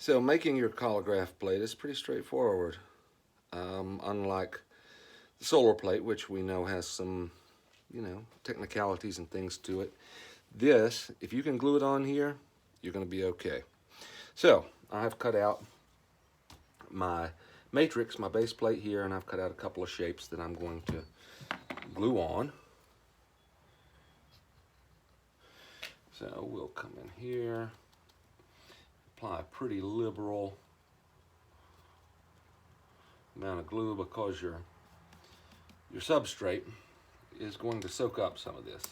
So making your collagraph plate is pretty straightforward. Unlike the solar plate, which we know has some, technicalities and things to it. This, if you can glue it on here, you're going to be okay. So I have cut out my matrix, my base plate here, and I've cut out a couple of shapes that I'm going to glue on. So we'll come in here, apply a pretty liberal amount of glue because your substrate is going to soak up some of this.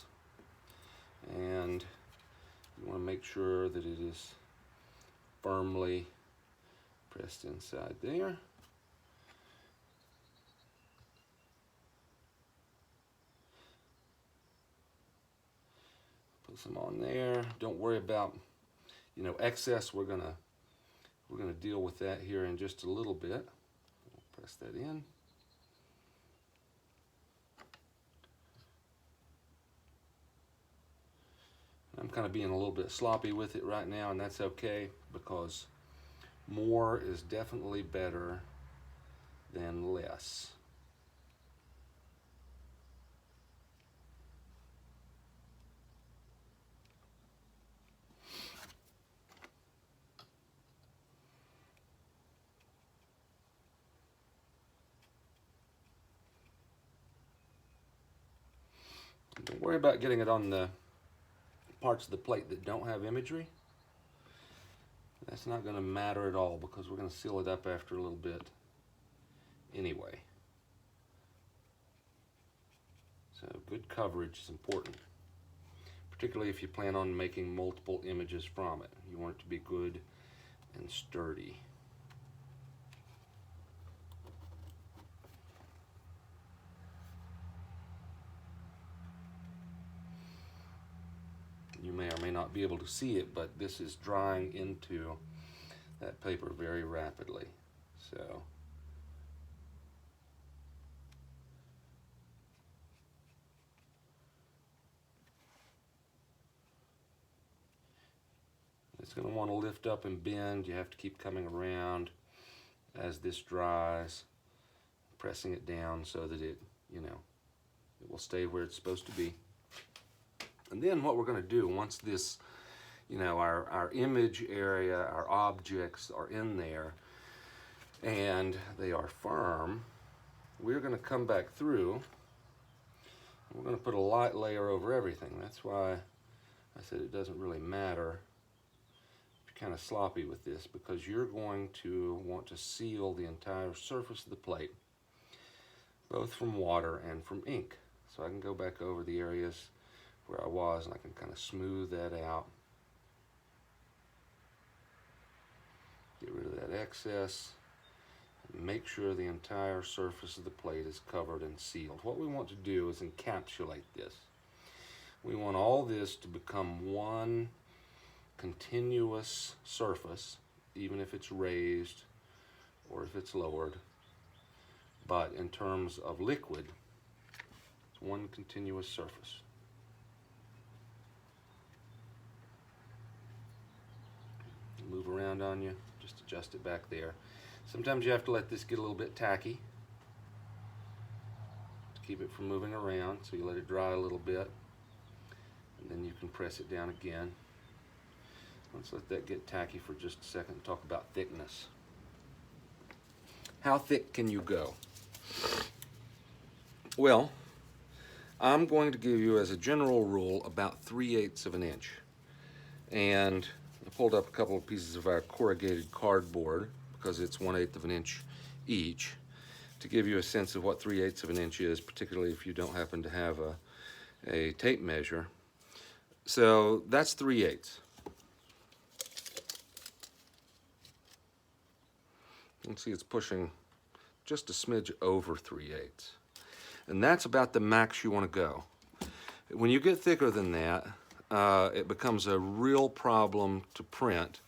And you want to make sure that it is firmly pressed inside there. Put some on there. Don't worry about, excess. We're gonna deal with that here in just a little bit. We'll press that in. I'm kind of being a little bit sloppy with it right now, and that's okay because more is definitely better than less. Don't worry about getting it on the parts of the plate that don't have imagery. That's not going to matter at all because we're going to seal it up after a little bit anyway. So good coverage is important, particularly if you plan on making multiple images from it. You want it to be good and sturdy. You may or may not be able to see it, but this is drying into that paper very rapidly. So it's going to want to lift up and bend. You have to keep coming around as this dries, pressing it down so that it will stay where it's supposed to be. And then what we're going to do once this, our image area, our objects are in there and they are firm, we're going to come back through and we're going to put a light layer over everything. That's why I said it doesn't really matter if you're kind of sloppy with this, because you're going to want to seal the entire surface of the plate, both from water and from ink. So I can go back over the areas where I was and I can kind of smooth that out. Get rid of that excess and make sure the entire surface of the plate is covered and sealed. What we want to do is encapsulate this. We want all this to become one continuous surface, even if it's raised or if it's lowered. But in terms of liquid, it's one continuous surface. Move around on you, just adjust it back there. Sometimes you have to let this get a little bit tacky to keep it from moving around, so you let it dry a little bit and then you can press it down again. Let's let that get tacky for just a second and talk about thickness. How thick can you go? Well, I'm going to give you as a general rule about 3/8 of an inch. And I pulled up a couple of pieces of our corrugated cardboard because it's 1/8 of an inch each to give you a sense of what 3/8 of an inch is, particularly if you don't happen to have a tape measure. So that's 3/8. You can see it's pushing just a smidge over 3/8. And that's about the max you want to go. When you get thicker than that, it becomes a real problem to print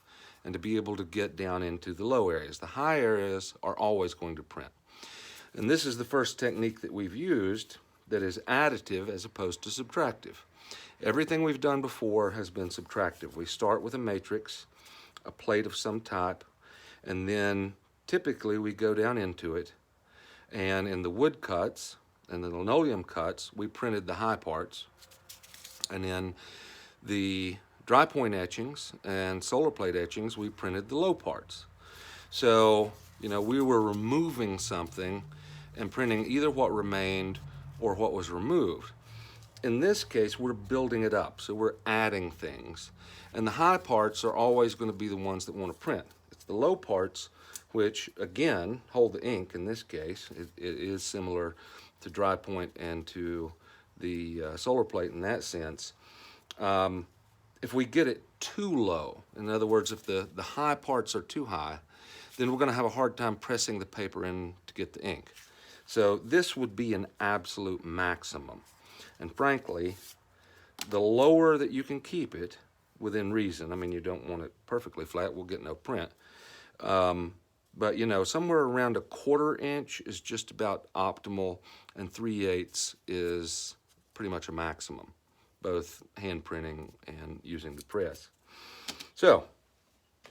and to be able to get down into the low areas. The high areas are always going to print. And this is the first technique that we've used that is additive as opposed to subtractive. Everything we've done before has been subtractive. We start with a matrix, a plate of some type. And then typically we go down into it, and in the wood cuts and the linoleum cuts, we printed the high parts. And in the dry point etchings and solar plate etchings, we printed the low parts. So, we were removing something and printing either what remained or what was removed. In this case, we're building it up, so we're adding things. And the high parts are always going to be the ones that want to print. It's the low parts which, again, hold the ink in this case. It is similar to dry point and to the solar plate in that sense. If we get it too low, in other words, if the high parts are too high, then we're going to have a hard time pressing the paper in to get the ink. So this would be an absolute maximum. And frankly, the lower that you can keep it within reason, I mean, you don't want it perfectly flat, we'll get no print. But somewhere around 1/4 inch is just about optimal, and 3/8 is pretty much a maximum, both hand printing and using the press. So,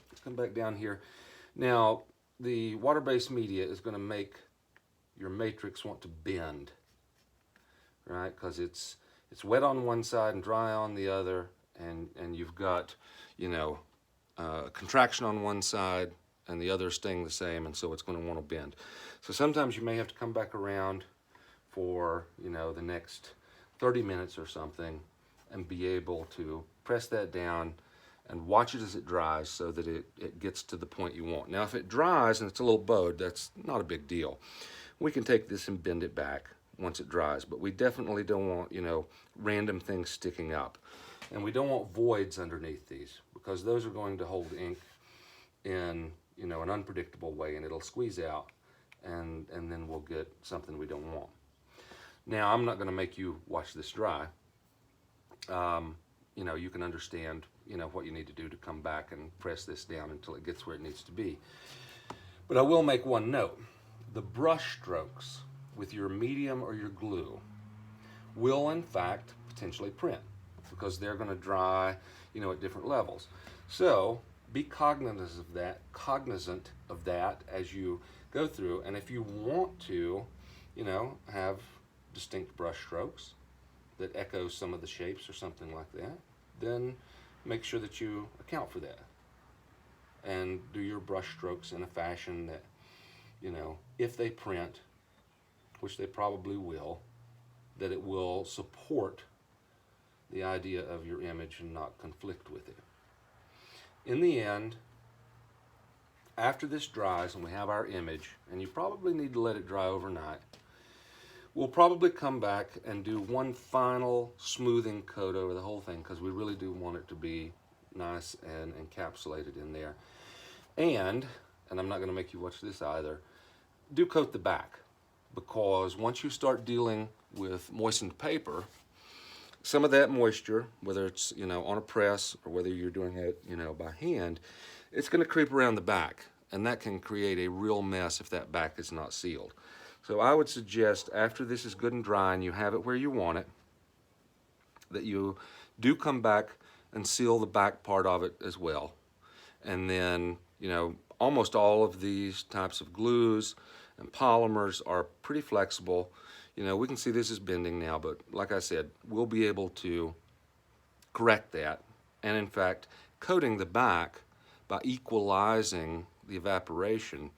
let's come back down here. Now, the water-based media is going to make your matrix want to bend, right? Because it's wet on one side and dry on the other, and you've got, contraction on one side and the other staying the same, and so it's going to want to bend. So sometimes you may have to come back around for, the next 30 minutes or something and be able to press that down and watch it as it dries so that it gets to the point you want. Now, if it dries and it's a little bowed, that's not a big deal. We can take this and bend it back once it dries, but we definitely don't want, random things sticking up. And we don't want voids underneath these, because those are going to hold ink in, an unpredictable way, and it'll squeeze out, and then we'll get something we don't want. Now, I'm not going to make you watch this dry. You can understand, what you need to do to come back and press this down until it gets where it needs to be. But I will make one note. The brush strokes with your medium or your glue will, in fact, potentially print, because they're going to dry, at different levels. So be cognizant of that as you go through. And if you want to, have distinct brush strokes that echo some of the shapes or something like that, then make sure that you account for that. And do your brush strokes in a fashion that, if they print, which they probably will, that it will support the idea of your image and not conflict with it. In the end, after this dries and we have our image, and you probably need to let it dry overnight, we'll probably come back and do one final smoothing coat over the whole thing, because we really do want it to be nice and encapsulated in there. And I'm not going to make you watch this either, do coat the back, because once you start dealing with moistened paper, some of that moisture, whether it's on a press or whether you're doing it by hand, it's going to creep around the back, and that can create a real mess if that back is not sealed. So I would suggest, after this is good and dry and you have it where you want it, that you do come back and seal the back part of it as well. And then, almost all of these types of glues and polymers are pretty flexible. We can see this is bending now, but like I said, we'll be able to correct that. And in fact, coating the back by equalizing the evaporation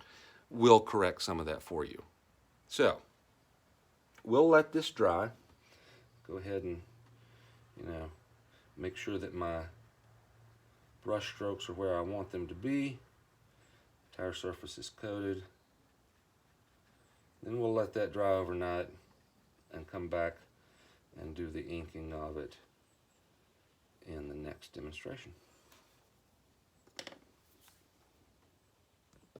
will correct some of that for you. So, we'll let this dry. Go ahead and, make sure that my brush strokes are where I want them to be. Entire surface is coated. Then we'll let that dry overnight and come back and do the inking of it in the next demonstration.